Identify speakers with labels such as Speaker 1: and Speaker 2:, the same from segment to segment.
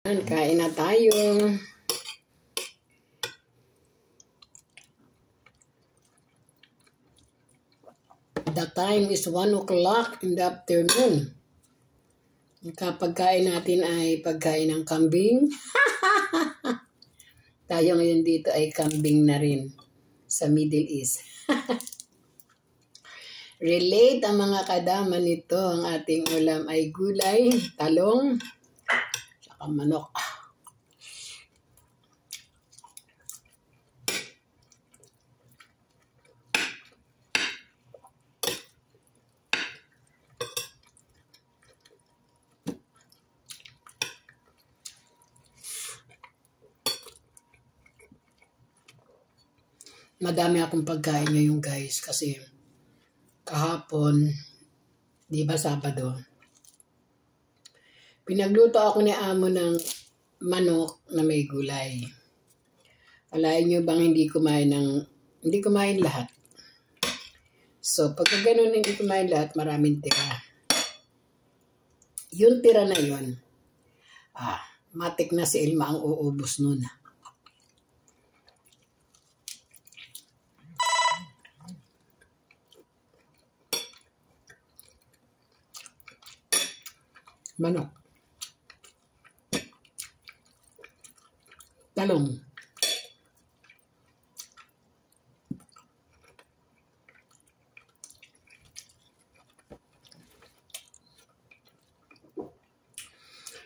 Speaker 1: Kain na tayo. The time is 1 o'clock in the afternoon. Ang kapagkain natin ay pagkain ng kambing. Tayo ngayon dito ay kambing na rin sa Middle East. Relate ang mga kadama nito. Ang ating ulam ay gulay, talong, saka manok. Madami akong pagkain ngayon guys kasi kahapon, di ba Sabado, pinagluto ako ni Amo ng manok na may gulay. Alain nyo bang hindi kumain lahat? So pagka ganun hindi kumain lahat, maraming tira. Yung tira na yun, matik na si Ilma ang uubos nun. Manok, talong,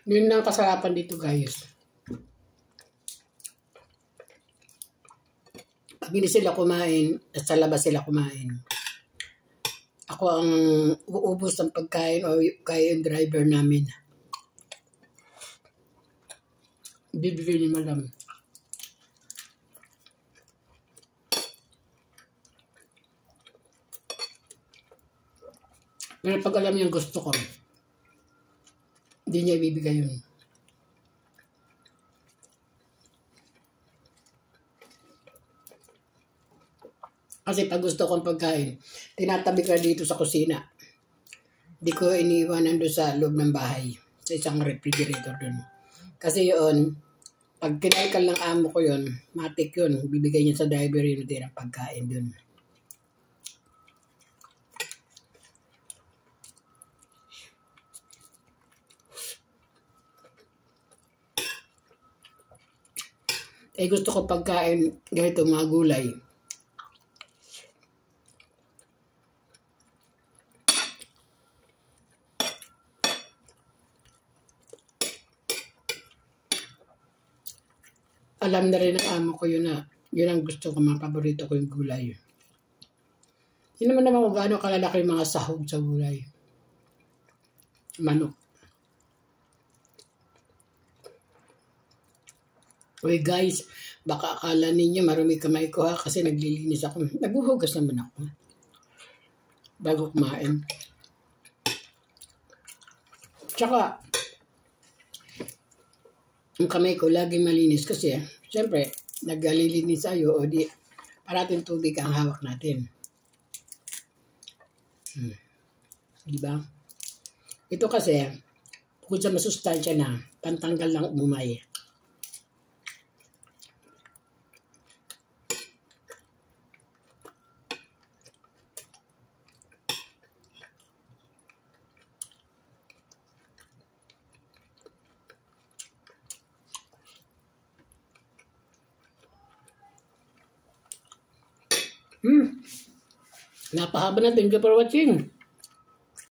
Speaker 1: yun ang kasarapan dito guys. Pag hindi sila kumain at sa labas sila kumain, ako ang uubos ng pagkain o kaya yung driver namin. Bibili ni Madam. Pero pag alam niya gusto ko, hindi niya ibibigay yun. Kasi pag gusto kong pagkain, tinatabi ka dito sa kusina. Di ko iniiwanan doon sa loob ng bahay. Sa isang refrigerator doon. Kasi yun, pag kinaikal ng amo ko yun, matik yun. Bibigay niya sa driver yun din ang pagkain doon. Eh gusto ko pagkain ganito mga gulay. Alam na rin ng amo ko yun na yun ang gusto ko, mga paborito ko yung gulay. Hindi naman kung gaano kalalaki yung mga sahog sa gulay. Manok. Uy guys, baka akala ninyo marumi kamay ko ha kasi naglilinis ako. Naghuhugas naman ako bago kumain. Tsaka, ang kamay ko laging malinis kasi siyempre naglilinis tayo o di parating tubig ang hawak natin. Diba? Ito kasi bukod sa masustansya na pantanggal ng umay. Napahaba na. Thank you for watching.